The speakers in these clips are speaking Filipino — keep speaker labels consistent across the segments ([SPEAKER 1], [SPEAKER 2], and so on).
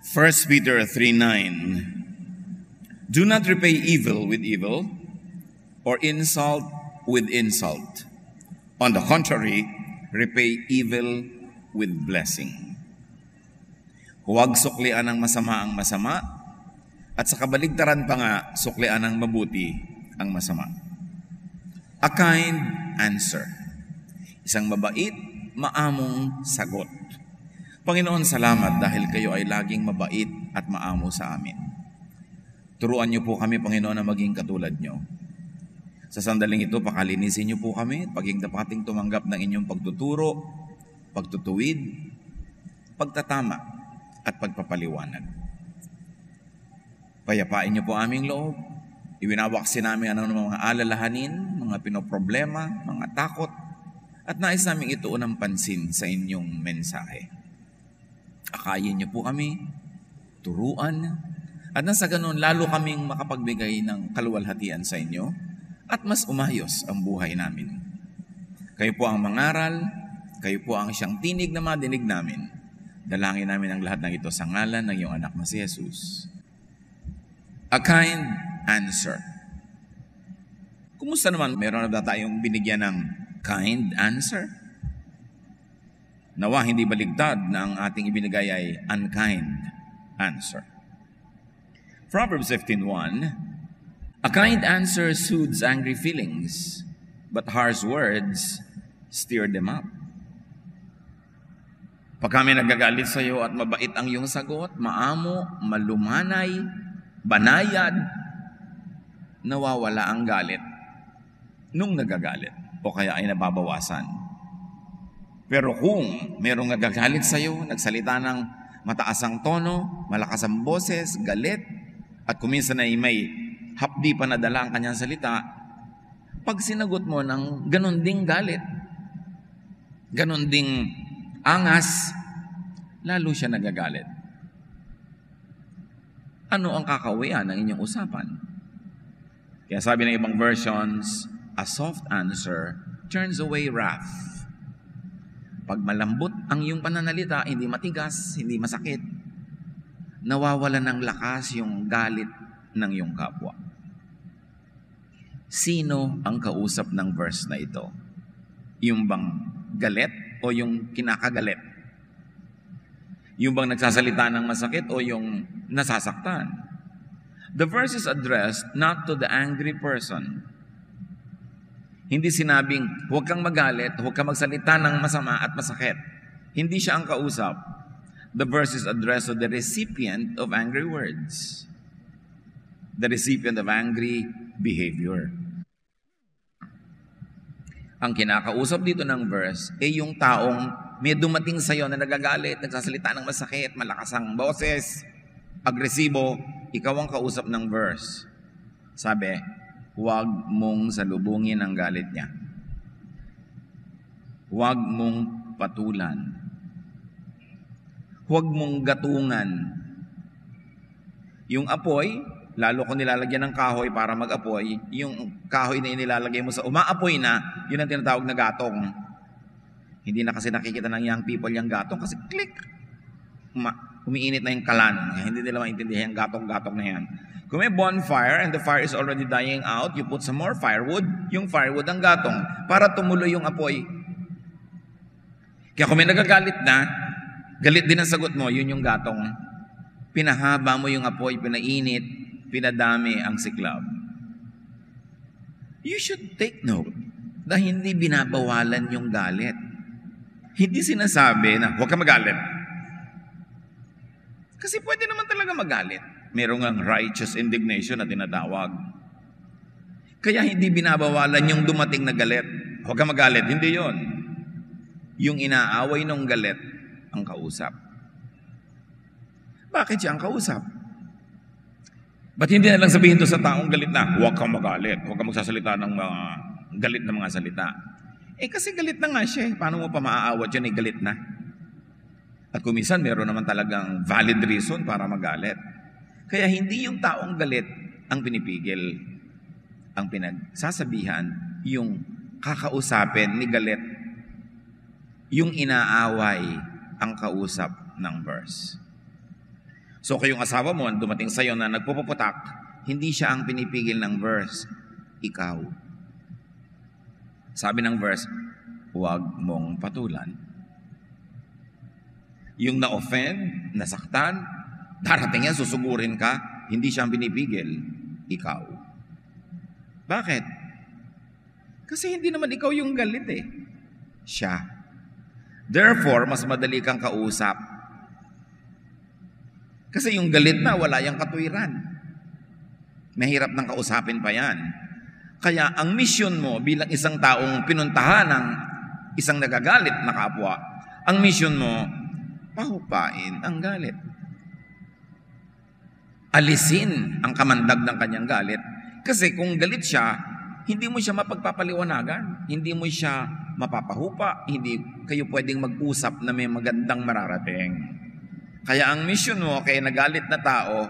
[SPEAKER 1] 1 Peter 3:9. Do not repay evil with evil or insult with insult. On the contrary, repay evil with blessing. Huwag suklian ng masama ang masama, at sa kabaligtaran pa nga, suklian ng mabuti ang masama. A kind answer. Isang mabait, maamong sagot. Panginoon, salamat dahil kayo ay laging mabait at maamo sa amin. Turuan niyo po kami, Panginoon, na maging katulad niyo. Sa sandaling ito, pakalinisin niyo po kami, paging dapating tumanggap ng inyong pagtuturo, pagtutuwid, pagtatama, at pagpapaliwanag. Payapain niyo po aming loob. Iwinawaksin namin ang mga alalahanin, mga pinoproblema, mga takot, at nais namin ituon ng pansin sa inyong mensahe. Akayin niyo po kami, turuan, at nasa ganun lalo kaming makapagbigay ng kaluwalhatian sa inyo at mas umayos ang buhay namin. Kayo po ang mangaral, kayo po ang siyang tinig na madinig namin. Dalangin namin ang lahat ng ito sa ngalan ng iyong anak na si Jesus. A kind answer. Kumusta naman? Meron na tayong binigyan ng kind answer? Nawa hindi baligtad na ang ating ibinigay ay unkind answer. Proverbs 15:1. A kind answer soothes angry feelings, but harsh words stir them up. Pag kami nagagalit sa iyo at mabait ang iyong sagot, maamo, malumanay, banayad, nawawala ang galit nung nagagalit o kaya ay nababawasan. Pero kung merong nagagalit sa iyo, nagsalita ng mataas ang tono, malakas ang boses, galit, at kuminsan ay may hapdi pa nadala ang kanyang salita, pag sinagot mo ng ganon ding galit, ganon ding angas, lalo siya nagagalit. Ano ang kakawian ng inyong usapan? Kaya sabi ng ibang versions, a soft answer turns away wrath. Pag malambot ang iyong pananalita, hindi matigas, hindi masakit, nawawala ng lakas yung galit ng iyong kapwa. Sino ang kausap ng verse na ito? Yung bang galit o yung kinakagalit? Yung bang nagsasalita ng masakit o yung nasasaktan? The verse is addressed not to the angry person. Hindi sinabing, huwag kang magalit, huwag kang magsalita ng masama at masakit. Hindi siya ang kausap. The verse is addressed to the recipient of angry words. The recipient of angry behavior. Ang kinakausap dito ng verse ay yung taong may dumating sa iyo na nagagalit, nagsasalita ng masakit, malakas ang boses, agresibo, ikaw ang kausap ng verse. Sabi, huwag mong salubungin ang galit niya. Huwag mong patulan. Huwag mong gatungan. Yung apoy, lalo kung nilalagyan ng kahoy para mag-apoy, yung kahoy na inilalagay mo sa umaapoy na, yun ang tinatawag na gatong. Hindi na kasi nakikita ng young people yung gatong kasi click! Umiinit na yung kalan. Hindi nila maintindihan yung gatong-gatong na yan. Kung may bonfire and the fire is already dying out, you put some more firewood, yung firewood ang gatong, para tumuloy yung apoy. Kaya kung may nagagalit na, galit din ang sagot mo, yun yung gatong. Pinahaba mo yung apoy, pinainit, pinadami ang siklab. You should take note na hindi binabawalan yung galit. Hindi sinasabi na, huwag ka magalit. Kasi pwede naman talaga magalit. Merong ang righteous indignation na tinatawag. Kaya hindi binabawalan yung dumating na galit. Huwag ka magalit. Hindi yon. Yung inaaway ng galit ang kausap. Bakit siya ang kausap? Ba't hindi na lang sabihin to sa taong galit na, huwag kang magalit. Huwag kang magsasalita ng mga galit na mga salita. Kasi galit na nga siya. Paano mo pa maaawat yun? Galit na. At kuminsan meron naman talagang valid reason para magalit. Kaya hindi yung taong galit ang pinipigil. Ang pinagsasabihan, yung kakausapin ni galit, yung inaaway ang kausap ng verse. So kayong asawa mo, dumating sa'yo na nagpupuputak, hindi siya ang pinipigil ng verse, ikaw. Sabi ng verse, huwag mong patulan. Yung na-offend, nasaktan, darating yan, susugurin ka, hindi siya ang pinipigil, ikaw. Bakit? Kasi hindi naman ikaw yung galit eh. Siya. Therefore, mas madali kang kausap. Kasi yung galit na, wala yung katwiran. Mahirap nang kausapin pa yan. Kaya ang mission mo bilang isang taong pinuntahan ng isang nagagalit na kapwa, ang mission mo, pahupain ang galit. Alisin ang kamandag ng kanyang galit. Kasi kung galit siya, hindi mo siya mapagpapaliwanagan. Hindi mo siya mapapahupa. Hindi kayo pwedeng mag-usap na may magandang mararating. Kaya ang mission mo kay nagalit na tao,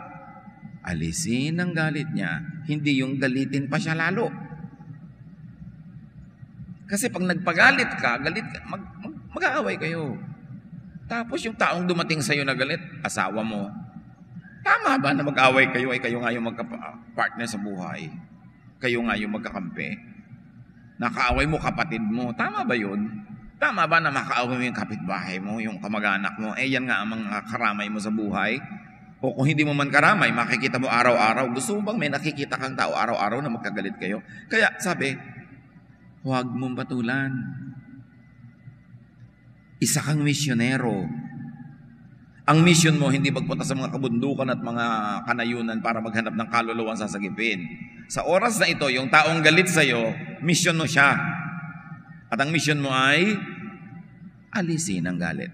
[SPEAKER 1] alisin ang galit niya, hindi yung galitin pa siya lalo. Kasi pag nagpagalit ka, mag-aaway kayo. Tapos yung taong dumating sa'yo na galit, asawa mo. Tama ba na mag-aaway kayo ay kayo nga yung magka-partner sa buhay? Kayo nga yung magkakampi? Nakaaway mo kapatid mo, tama ba yun? Tama ba na makaaway mo yung kapitbahay mo, yung kamag-anak mo? Yan nga ang mga karamay mo sa buhay. O kung hindi mo man karamay, makikita mo araw-araw. Gusto mo bang may nakikita kang tao araw-araw na magkagalit kayo? Kaya sabi, huwag mong patulan. Isa kang misyonero. Ang mission mo, hindi magpunta sa mga kabundukan at mga kanayunan para maghanap ng kaluluwang sasagipin. Sa oras na ito, yung taong galit sa'yo, mission mo siya. At ang mission mo ay alisin ang galit.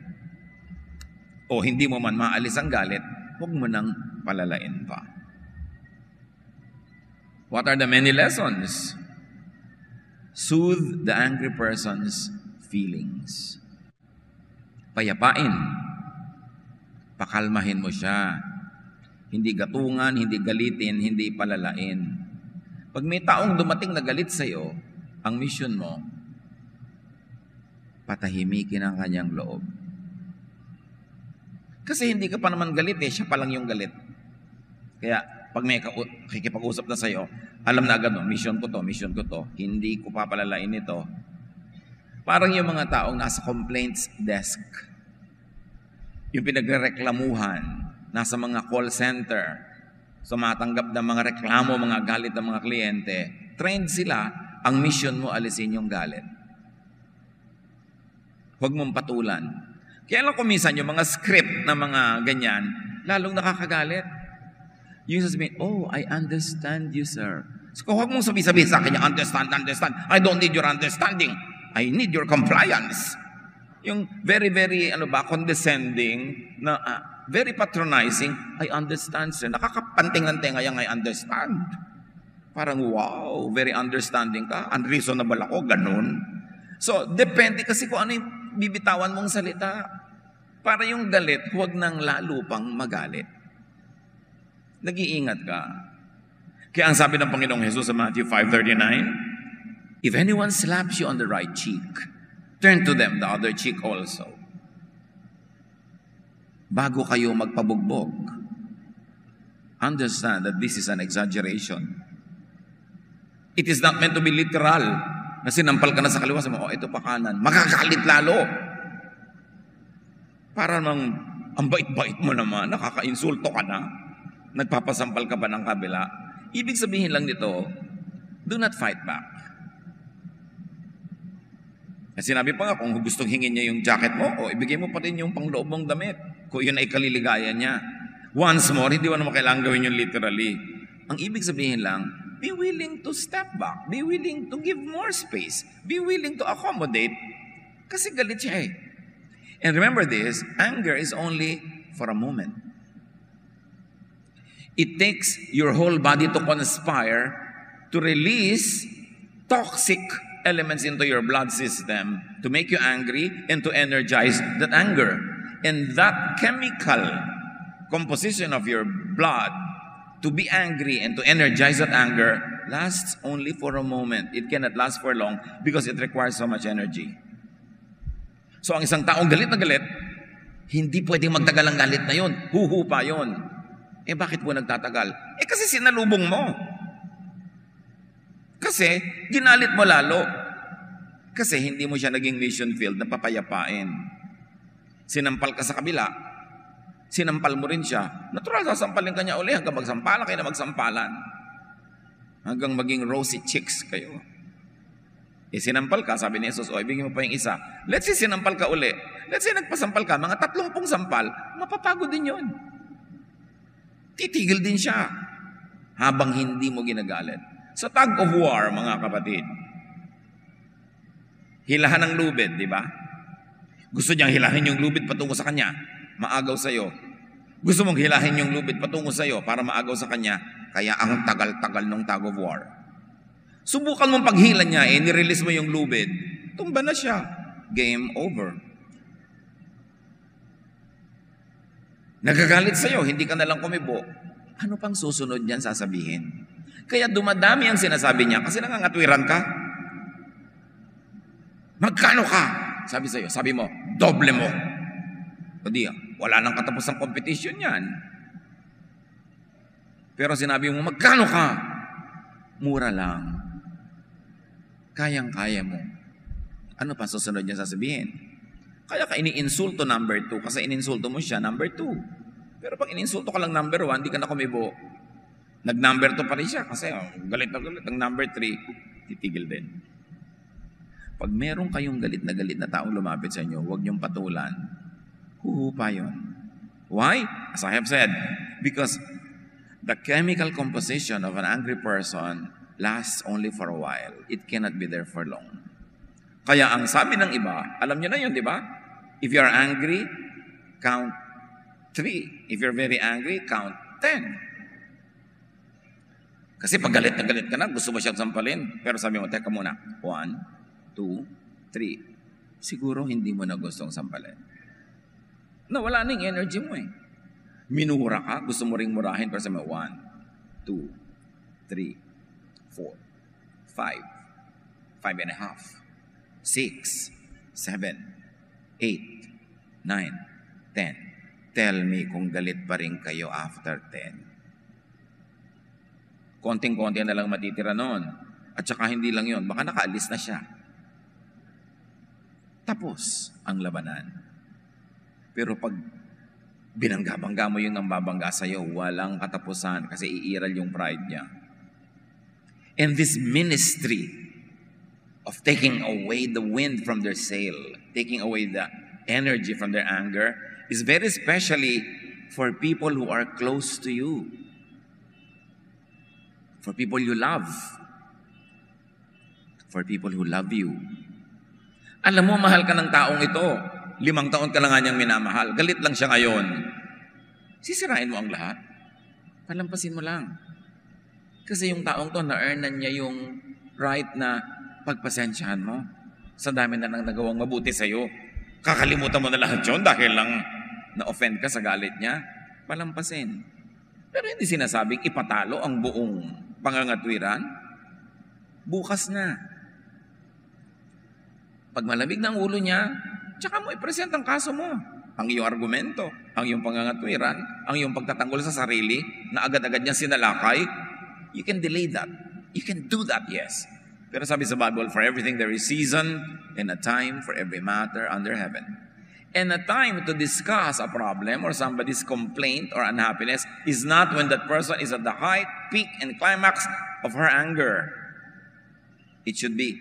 [SPEAKER 1] O hindi mo man maalis ang galit, huwag mo nang palalain pa. What are the many lessons? Soothe the angry person's feelings. Payapain. Pakalmahin mo siya. Hindi gatungan, hindi galitin, hindi palalain. Pag may taong dumating na galit sa'yo, ang mission mo, patahimikin ang kanyang loob. Kasi hindi ka pa naman galit eh, siya pa lang yung galit. Kaya pag may kikipag-usap na sa'yo, alam na agad, no, mission ko to, hindi ko papalalain ito. Parang yung mga taong nasa complaints desk, yung pinagrereklamuhan, nasa mga call center, sumatanggap ng mga reklamo, mga galit ng mga kliyente, trained sila, ang mission mo alisin yung galit. Huwag mong patulan. Kaya lang kuminsan yung mga script na mga ganyan, lalong nakakagalit. Yung sasabihin, oh, I understand you, sir. So, huwag mong sabi-sabi sa akin, understand. I don't need your understanding. I need your compliance. Yung very, very, condescending, na very patronizing, I understand, sir. Nakakapanting ng tenga yung I understand. Parang, wow, very understanding ka. Unreasonable ako, ganun. So, depende kasi kung ano yung bibitawan mong salita. Para yung galit, huwag nang lalo pang magalit. Nag-iingat ka. Kaya ang sabi ng Panginoong Jesus sa Matthew 5:39, if anyone slaps you on the right cheek, turn to them the other cheek also. Bago kayo magpabugbog, understand that this is an exaggeration. It is not meant to be literal. Na sinampal ka na sa kaliwa, sabi mo, ito pa kanan. Makakalit lalo. Para mang, ang bait-bait mo naman, nakaka-insulto ka na. Nagpapasampal ka pa ng kabila. Ibig sabihin lang nito, do not fight back. Kasi sinabi pa nga, kung gustong hingin niya yung jacket mo, o ibigay mo pa rin yung pangloob mong damit. Kung yun ay kaliligayan niya. Once more, hindi mo naman kailangan gawin yun literally. Ang ibig sabihin lang, be willing to step back. Be willing to give more space. Be willing to accommodate. Kasi galit siya eh. And remember this, anger is only for a moment. It takes your whole body to conspire to release toxic elements into your blood system to make you angry and to energize that anger. And that chemical composition of your blood to be angry and to energize that anger lasts only for a moment. It cannot last for long because it requires so much energy. So ang isang taong galit na galit, Hindi pwedeng magtagal ang galit na yon. Huhupa yon. Bakit po nagtatagal? Kasi sinalubong mo. Kasi ginalit mo lalo. Kasi hindi mo siya naging mission field na papayapain. Sinampal ka sa kabila. Sinampal mo rin siya. Natural, sasampalin ka niya uli hanggang magsampalan kayo na magsampalan. Hanggang maging rosy cheeks kayo. Sinampal ka, sabi ni Jesus, ibigin mo pa yung isa. Let's say sinampal ka uli. Let's say nagpasampal ka, mga 30 sampal, mapapagod din yun. Titigil din siya habang hindi mo ginagalit. Sa tug of war, mga kapatid, hilahan ng lubid, di ba? Gusto niyang hilahin yung lubid patungo sa kanya, maagaw sa'yo. Gusto mong hilahin yung lubid patungo sa'yo para maagaw sa kanya, kaya ang tagal-tagal ng tug of war. Subukan mong paghila niya, nirelease mo yung lubid, tumba na siya. Game over. Nagagalit sa'yo, hindi ka nalang kumibo. Ano pang susunod niyan sasabihin? Kaya dumadami ang sinasabi niya kasi nangangatwiran ka. Magkano ka? Sabi sa'yo, sabi mo, doble mo. O di, wala nang katapos ng competition yan. Pero sinabi mo, magkano ka? Mura lang. Kayang-kaya mo. Ano pa susunod niya sasabihin? Kaya ka ini-insulto number 2 kasi ininsulto mo siya number 2. Pero pag ininsulto ka lang number 1, di ka na kumibo. Nag-number 2 pa rin siya kasi galit na galit. Ang number 3, titigil din. Pag meron kayong galit na taong lumapit sa inyo, huwag niyong patulan. Huhupa yun. Why? As I have said, because the chemical composition of an angry person lasts only for a while. It cannot be there for long. Kaya ang sabi ng iba, alam niyo na yun, di ba? If you are angry, count 3. If you're very angry, count 10. Kasi pag galit na galit ka na, gusto mo siyang sampalin. Pero sabi mo, teka muna. 1, 2, 3. Siguro hindi mo na gustong sampalin. Wala na yung energy mo eh. Minura ka, gusto mo ring murahin. Pero sabi mo, 1, 2, 3, 4, 5, 5.5, 6, 7, 8, 9, 10. Tell me kung galit pa rin kayo after 10. Konting-konti na lang matitira noon. At saka hindi lang yon, baka nakaalis na siya. Tapos ang labanan. Pero pag binangga-bangga mo yung nambabangga sa'yo, walang katapusan kasi iiral yung pride niya. And this ministry of taking away the wind from their sail, taking away the energy from their anger, is very especially for people who are close to you. For people you love. For people who love you. Alam mo, mahal ka ng taong ito. 5 taon ka lang nga niyang minamahal. Galit lang siya ngayon. Sisirain mo ang lahat. Palampasin mo lang. Kasi yung taong to, na-earnan niya yung right na pagpasensyahan mo. Sa dami na nang nagawang mabuti sa'yo. Kakalimutan mo na lahat yun dahil lang na-offend ka sa galit niya. Palampasin. Pero hindi sinasabing ipatalo ang buong pangangatwiran. Bukas na. Pag malamig ng ulo niya, tsaka mo i-present ang kaso mo. Ang iyong argumento, ang iyong pangangatwiran, ang iyong pagtatanggol sa sarili na agad-agad niya sinalakay. You can delay that. You can do that, yes. Pero sabi sa Bible, for everything there is season and a time for every matter under heaven. And a time to discuss a problem or somebody's complaint or unhappiness is not when that person is at the height, peak, and climax of her anger. It should be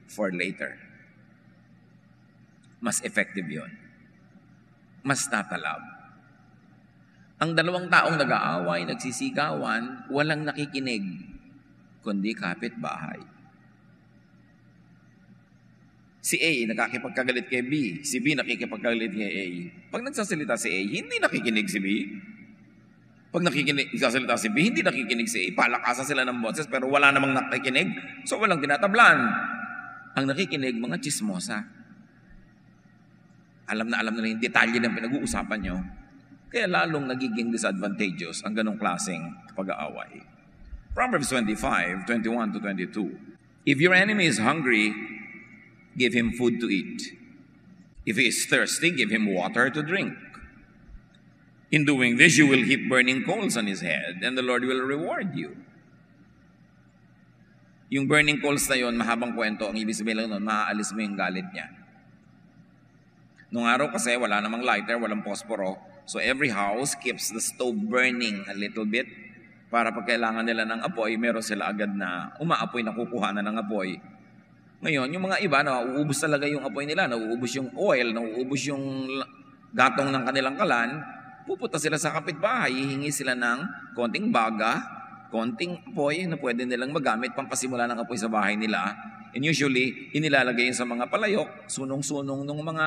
[SPEAKER 1] for later. Mas effective yun. Mas tatalab. Ang dalawang taong nag-aaway, nagsisigawan, walang nakikinig, kundi kapitbahay. Si A nakikipagkagalit kay B, si B nakikipagkagalit kay A. Pag nagsasalita si A, hindi nakikinig si B. Pag nagsasalita si B, hindi nakikinig si A. Palakasan sila ng boses pero wala namang nakikinig, so walang tinatablan. Ang nakikinig, mga chismosa. Alam na yung detalye ng pinag-uusapan nyo. Kaya lalong nagiging disadvantageous ang ganong klaseng pag-aaway. Proverbs 25, 21 to 22. If your enemy is hungry, give him food to eat. If he is thirsty, give him water to drink. In doing this, you will heap burning coals on his head, and the Lord will reward you. Yung burning coals na yun, mahabang kwento, ang ibig sabihin lang nun, maaalis mo yung galit niya. Nung araw kasi, wala namang lighter, walang posporo, so every house keeps the stove burning a little bit, para pag kailangan nila ng apoy, meron sila agad na umaapoy, nakukuha na ng apoy. Ngayon, yung mga iba, nauubos talaga yung apoy nila, nauubos yung oil, nauubos yung gatong ng kanilang kalan, pupunta sila sa kapitbahay, hihingi sila ng konting baga, konting apoy na pwede nilang magamit pampasimula ng apoy sa bahay nila. And usually, inilalagay yun sa mga palayok, sunong-sunong ng mga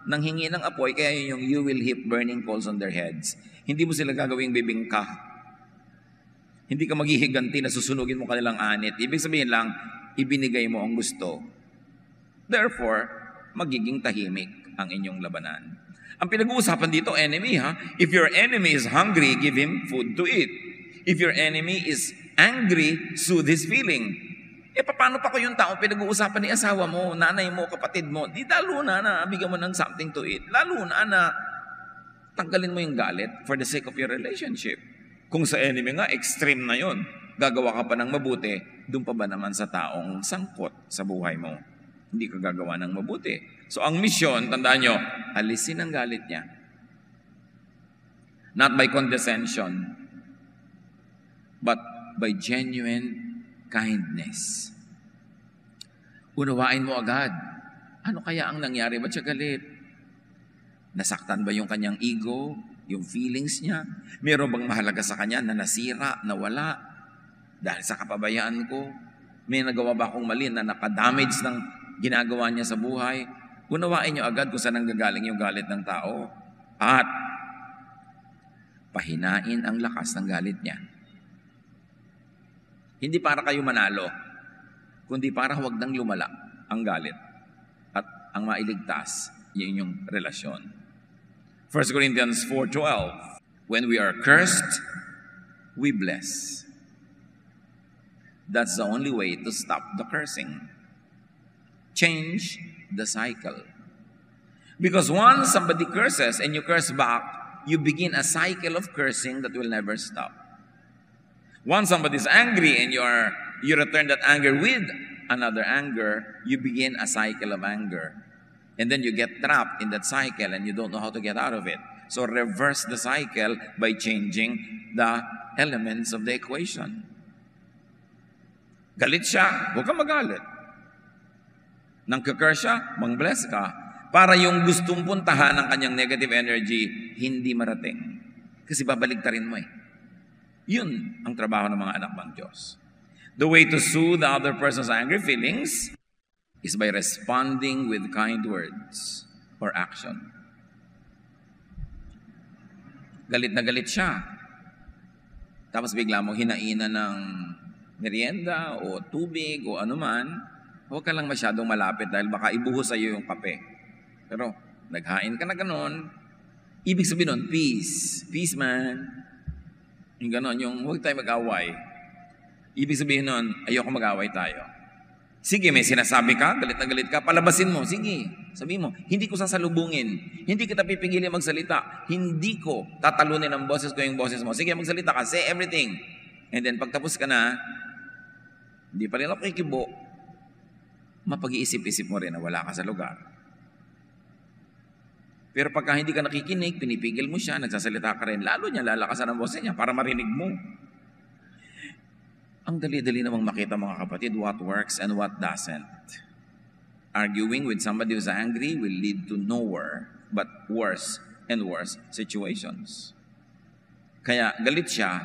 [SPEAKER 1] nanghingi ng apoy, kaya yun yung you will heap burning coals on their heads. Hindi mo sila gagawing bibingka. Hindi ka maghihiganti na susunugin mo kanilang anit. Ibig sabihin lang, ibinigay mo ang gusto. Therefore, magiging tahimik ang inyong labanan. Ang pinag-uusapan dito, enemy ha. If your enemy is hungry, give him food to eat. If your enemy is angry, soothe his feeling. Paano pa ko yung taong pinag-uusapan ni asawa mo, nanay mo, kapatid mo? Di lalo na bigyan mo ng something to eat. Lalo na tanggalin mo yung galit for the sake of your relationship. Kung sa enemy nga, extreme na yon. Gagawa ka pa ng mabuti, doon pa ba naman sa taong sangkot sa buhay mo? Hindi ka gagawa ng mabuti. So ang misyon, tandaan nyo, alisin ang galit niya. Not by condescension, but by genuine kindness. Unawain mo agad. Ano kaya ang nangyari? Ba't siya galit? Nasaktan ba yung kanyang ego? Yung feelings niya? Meron bang mahalaga sa kanya na nasira, nawala? Dahil sa kapabayaan ko, may nagawa ba akong mali na nakadamage ng ginagawa niya sa buhay? Unawain niyo agad kung saan nanggagaling yung galit ng tao. At pahinain ang lakas ng galit niya. Hindi para kayo manalo, kundi para huwag nang lumala ang galit at ang mailigtas yung inyong relasyon. 1 Corinthians 4:12, when we are cursed, we bless. That's the only way to stop the cursing. Change the cycle. Because once somebody curses and you curse back, you begin a cycle of cursing that will never stop. Once somebody is angry and you return that anger with another anger, you begin a cycle of anger. And then you get trapped in that cycle and you don't know how to get out of it. So reverse the cycle by changing the elements of the equation. Galit siya, huwag kang magalit. Nang curse siya, mang-bless ka. Para yung gustong puntahan ng kanyang negative energy, hindi marating. Kasi babaligtarin mo eh. Yun ang trabaho ng mga anak ng Diyos. The way to soothe the other person's angry feelings is by responding with kind words or action. Galit na galit siya. Tapos bigla mo hinainan ng merienda o tubig o anuman, huwag ka lang masyadong malapit dahil baka ibuhos sa iyo yung kape. Pero naghain ka na ganon, ibig sabihin nun, peace. Peace man. Yung ganon, yung huwag tayo mag-away. Ibig sabihin nun, ayoko mag-away tayo. Sige, may sinasabi ka, galit na galit ka, palabasin mo, sige. Sabi mo, hindi ko sasalubungin. Hindi kita pipigilin magsalita. Hindi ko tatalunin ang boses ko yung boses mo. Sige, magsalita ka, say everything. And then pagtapos ka na, hindi pa rin ako kikibo, mapag-iisip-isip mo rin na wala ka sa lugar. Pero pagka hindi ka nakikinig, pinipigil mo siya, nagsasalita ka rin, lalo niya lalakasan ang boses niya para marinig mo. Ang dali-dali namang makita mga kapatid what works and what doesn't. Arguing with somebody who's angry will lead to nowhere but worse and worse situations. Kaya galit siya,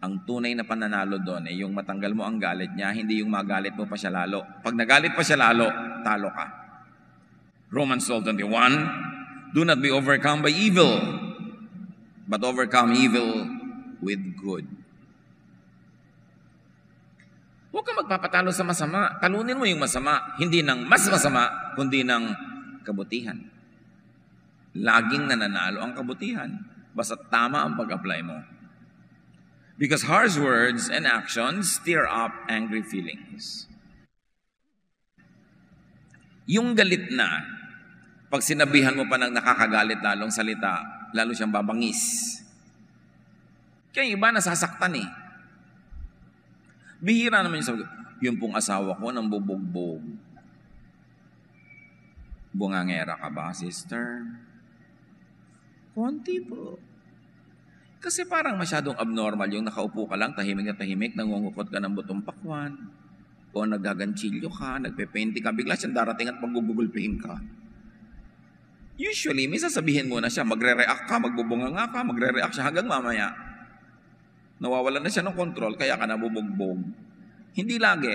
[SPEAKER 1] ang tunay na pananalo doon ay yung matanggal mo ang galit niya, hindi yung magalit mo pa siya lalo. Pag nagalit pa siya lalo, talo ka. Romans 12:21, do not be overcome by evil, but overcome evil with good. Huwag kang magpapatalo sa masama. Talunin mo yung masama, hindi ng mas masama, kundi ng kabutihan. Laging nananalo ang kabutihan, basta tama ang pag-apply mo. Because harsh words and actions stir up angry feelings. Yung galit na, pag sinabihan mo pa ng nakakagalit lalong salita, lalo siyang babangis. Kaya iba nasasaktan eh. Bihira naman yung sabi, yung pong asawa ko nang bubugbog. Bungangera ka ba, sister? Konti po. Kasi parang masyadong abnormal yung nakaupo ka lang, tahimik na tahimik, nangungukot ka ng butong pakwan, o naggaganchilyo ka, nagpepenti ka, bigla siyang darating at maggugugulpihin ka. Usually, may sasabihin mo na siya, magre-react ka, magbubunganga ka, magre-react siya hanggang mamaya. Nawawalan na siya ng kontrol, kaya ka nabubugbog. Hindi lagi,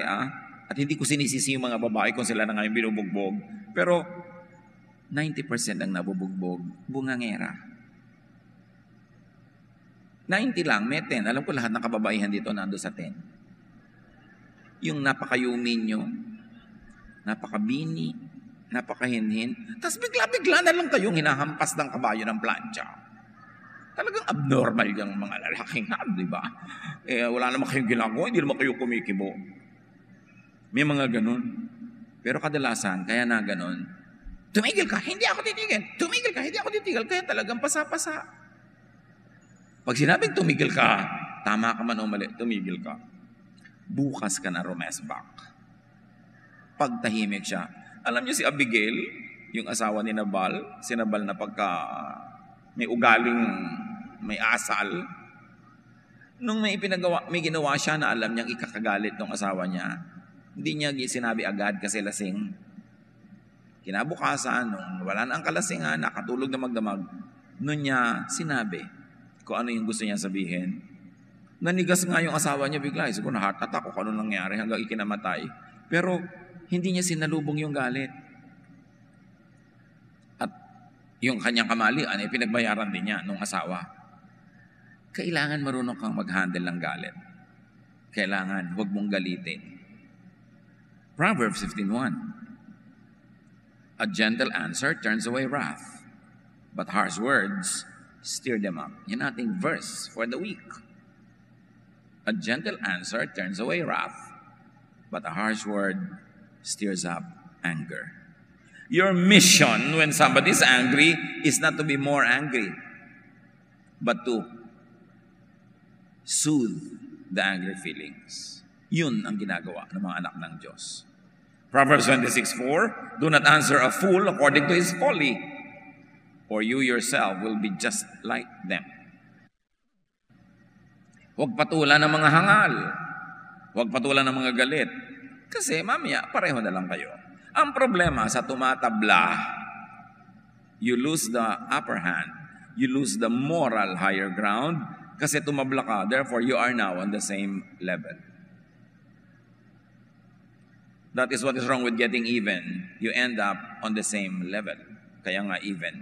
[SPEAKER 1] At hindi ko sinisisi yung mga babae kung sila na nga yung binubugbog. Pero, 90% ang nabubugbog, bungangera. 90 lang, may 10. Alam ko lahat ng kababaihan dito nando sa 10. Yung napakayumin nyo, napakabini, napakahinhin, tapos bigla-bigla na lang kayong hinahampas ng kabayo ng plancha. Talagang abnormal yung mga lalaking di ba? Wala naman kayong ginagawa, hindi naman kayo kumikibo. May mga ganun. Pero kadalasan, kaya na ganun, tumigil ka, hindi ako titigil. Tumigil ka, hindi ako titigil. Kaya talagang pasa-pasa. Pag sinabing tumigil ka, tama ka man o mali, tumigil ka. Bukas ka na rumesbak. Pag tahimik siya. Alam niyo si Abigail, yung asawa ni Nabal, si Nabal na pagka may ugaling, may asal, nung may ginawa siya na alam niyang ikakagalit ng asawa niya, hindi niya sinabi agad kasi lasing. Kinabukasan, nung wala na ang kalasingan, nakatulog na magdamag, nun niya sinabi kung ano yung gusto niya sabihin. Nanigas nga yung asawa niya bigla. Siguro na heart attack o kung ano nangyari hanggang ikinamatay. Pero hindi niya sinalubong yung galit. At yung kanyang kamalian ay pinagbayaran din niya nung asawa. Kailangan marunong kang mag-handle ng galit. Kailangan, huwag mong galitin. Proverbs 15:1. A gentle answer turns away wrath, but harsh words stir them up. Yan ating verse for the week. A gentle answer turns away wrath, but a harsh word stirs up anger. Your mission when somebody is angry is not to be more angry, but to soothe the angry feelings. Yun ang ginagawa ng mga anak ng Diyos. Proverbs 26:4, do not answer a fool according to his folly, or you yourself will be just like them. Huwag patulan ng mga hangal. Huwag patulan ng mga galit. Kasi mamaya, pareho na lang kayo. Ang problema sa tumatabla, you lose the upper hand. You lose the moral higher ground kasi tumabla ka. Therefore, you are now on the same level. That is what is wrong with getting even. You end up on the same level. Kaya nga even.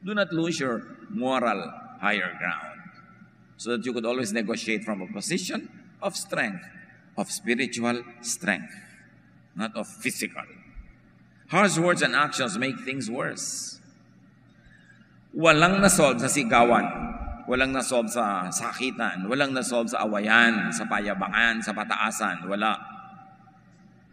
[SPEAKER 1] Do not lose your moral higher ground so that you could always negotiate from a position of strength, of spiritual strength, not of physical. Harsh words and actions make things worse. Walang nasolve sa sigawan, walang nasolve sa sakitan, walang nasolve sa awayan, sa payabangan, sa pataasan, wala.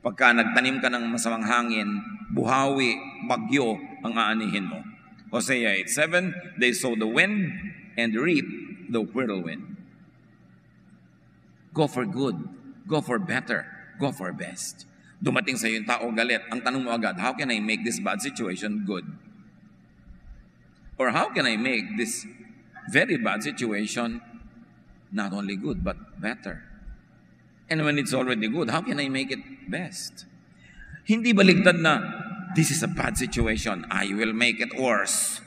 [SPEAKER 1] Pagka nagtanim ka ng masamang hangin, buhawi, bagyo ang aanihin mo. Hosea 8:7, they sow the wind and reap the whirlwind. Go for good. Go for better. Go for best. Dumating sa iyo yung tao galit. Ang tanong mo agad, how can I make this bad situation good? Or how can I make this very bad situation not only good but better? And when it's already good, how can I make it best? Hindi baligtad na, this is a bad situation, I will make it worse.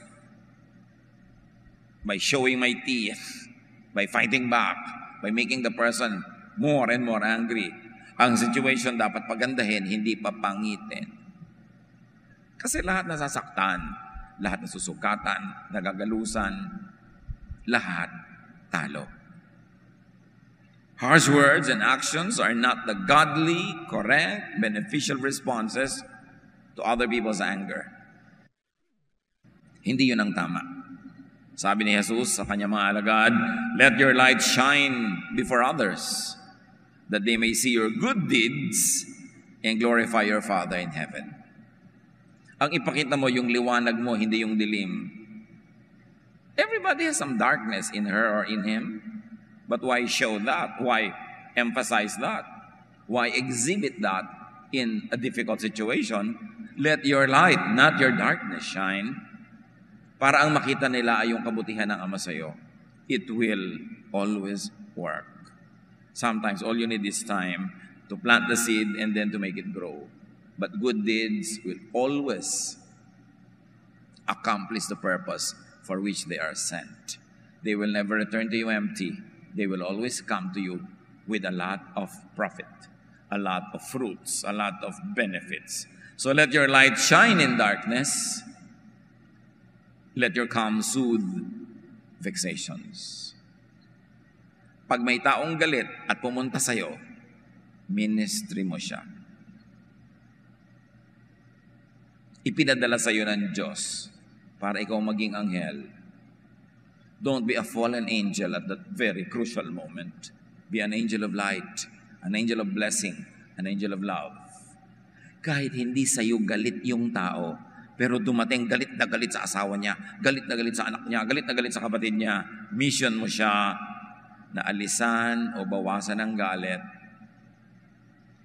[SPEAKER 1] By showing my teeth, by fighting back, by making the person more and more angry. Ang situation dapat pagandahin, hindi papangitin. Kasi lahat nasasaktan, lahat nasusukatan, nagagalusan, lahat talo. Harsh words and actions are not the godly, correct, beneficial responses to other people's anger. Hindi yun ang tama. Sabi ni Jesus sa kanyang mga alagad, let your light shine before others, that they may see your good deeds and glorify your Father in heaven. Ang ipakita mo yung liwanag mo, hindi yung dilim. Everybody has some darkness in her or in him. But why show that? Why emphasize that? Why exhibit that in a difficult situation? Let your light, not your darkness, shine. Para ang makita nila ay yung kabutihan ng Ama sa'yo. It will always work. Sometimes all you need is time to plant the seed and then to make it grow. But good deeds will always accomplish the purpose for which they are sent. They will never return to you empty. They will always come to you with a lot of profit, a lot of fruits, a lot of benefits. So let your light shine in darkness. Let your calm soothe vexations. Pag may taong galit at pumunta sa'yo, ministry mo siya. Ipinadala sa'yo ng Diyos para ikaw maging anghel. Don't be a fallen angel at that very crucial moment. Be an angel of light, an angel of blessing, an angel of love. Kahit hindi sa'yo galit yung tao, pero dumating galit na galit sa asawa niya, galit na galit sa anak niya, galit na galit sa kapatid niya, mission mo siya na alisan o bawasan ng galit.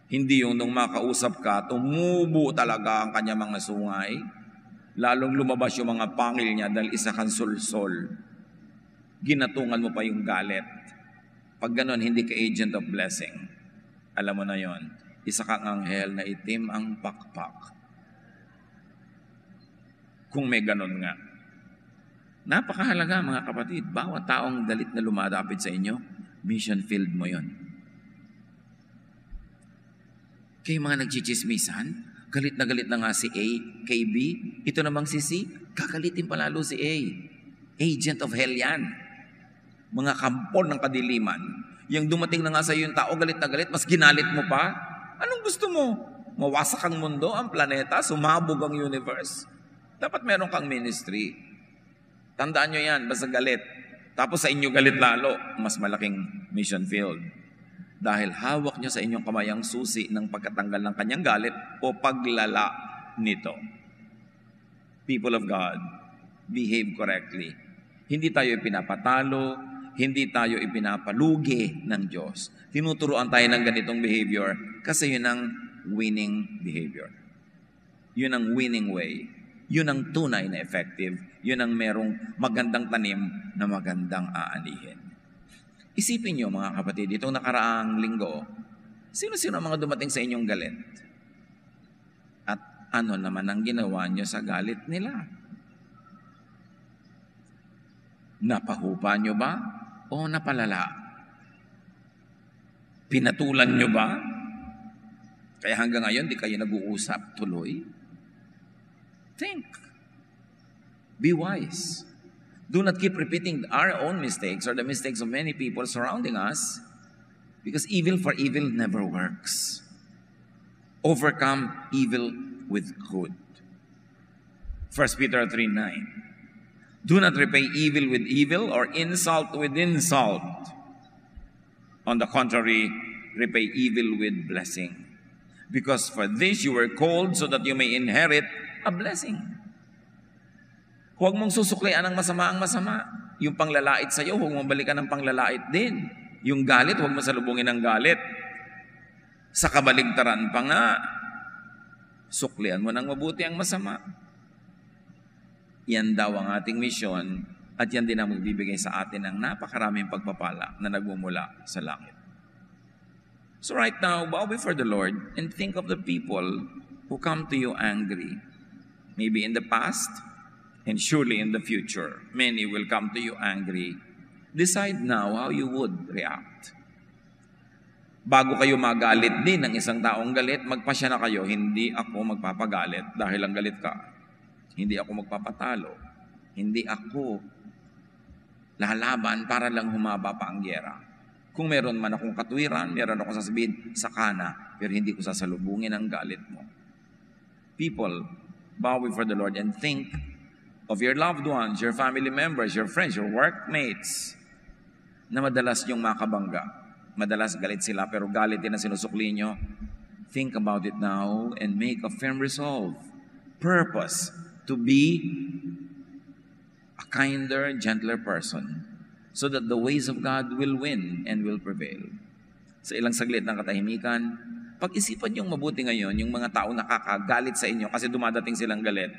[SPEAKER 1] Hindi yung nung makausap ka, tumubo talaga ang kanya mga sungay, lalong lumabas yung mga pangil niya dahil isa kang sulsol. Ginatungan mo pa yung galit. Pag ganon, hindi ka agent of blessing. Alam mo na yon, isa kang anghel na itim ang pakpak. Kung may ganon nga. Napakahalaga mga kapatid, bawat taong galit na lumadapit sa inyo, mission field mo yon. Kayo mga nagchichismisan, galit na nga si A, kay B, ito namang si C, kakalitin palalo si A. Agent of hell yan. Mga kampon ng kadiliman. Yung dumating na nga sa iyo yung tao, galit na galit, mas ginalit mo pa. Anong gusto mo? Mawasak ang mundo, ang planeta, sumabog ang universe? Dapat meron kang ministry. Tandaan nyo yan, basta galit. Tapos sa inyo galit lalo, mas malaking mission field. Dahil hawak nyo sa inyong kamay ang susi ng pagkatanggal ng kanyang galit o paglala nito. People of God, behave correctly. Hindi tayo ipinapatalo, hindi tayo ipinapalugi ng Diyos. Tinuturuan tayo ng ganitong behavior kasi yun ang winning behavior. Yun ang winning way. Yun ang tunay na effective. Yun ang merong magandang tanim na magandang aanihin. Isipin nyo mga kapatid, itong nakaraang linggo, sino-sino ang mga dumating sa inyong galit? At ano naman ang ginawa nyo sa galit nila? Napahupa nyo ba? O napalala? Pinatulan nyo ba? Kaya hanggang ngayon, di kayo nag-uusap tuloy? Think. Be wise. Do not keep repeating our own mistakes or the mistakes of many people surrounding us because evil for evil never works. Overcome evil with good. 1 Peter 3:9. Do not repay evil with evil or insult with insult. On the contrary, repay evil with blessing. Because for this you were called so that you may inherit a blessing. Huwag mong susuklian ng masama ang masama. Yung panglalait sa iyo, huwag mong balikan ng panglalait din. Yung galit, huwag mo salubungin ng galit. Sa kabaligtaran pa nga, suklian mo ng mabuti ang masama. Yan daw ang ating misyon at yan din ang magbibigay sa atin ng napakaraming pagpapala na nagmumula sa langit. So right now, bow before the Lord and think of the people who come to you angry. Maybe in the past, and surely in the future, many will come to you angry. Decide now how you would react. Bago kayo magalit din ng isang taong galit, magpasya na kayo, hindi ako magpapagalit dahil ang galit ka. Hindi ako magpapatalo. Hindi ako lalaban para lang humaba pa ang gyera. Kung meron man akong katwiran, meron akong sasabihin, sakana, pero hindi ko sasalubungin ang galit mo. People, bow before the Lord and think of your loved ones, your family members, your friends, your workmates, na madalas yung makabangga. Madalas galit sila, pero galit din na sinusukli nyo. Think about it now and make a firm resolve. Purpose to be a kinder, gentler person so that the ways of God will win and will prevail. Sa ilang saglit ng katahimikan, pag-isipan niyong mabuti ngayon yung mga tao nakakagalit sa inyo kasi dumadating silang galit.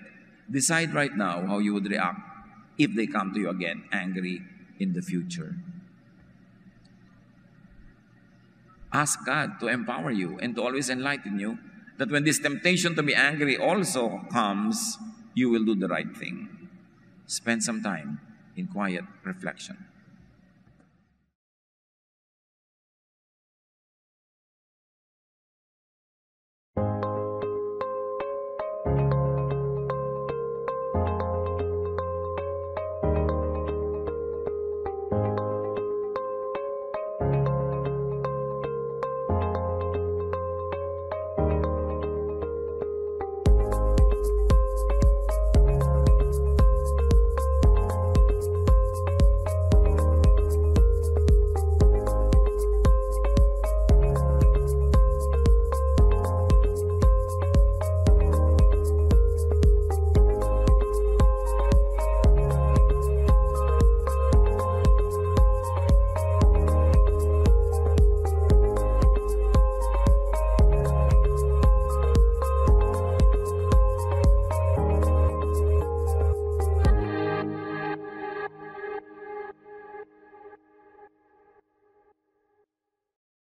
[SPEAKER 1] Decide right now how you would react if they come to you again angry in the future. Ask God to empower you and to always enlighten you that when this temptation to be angry also comes, you will do the right thing. Spend some time in quiet reflection.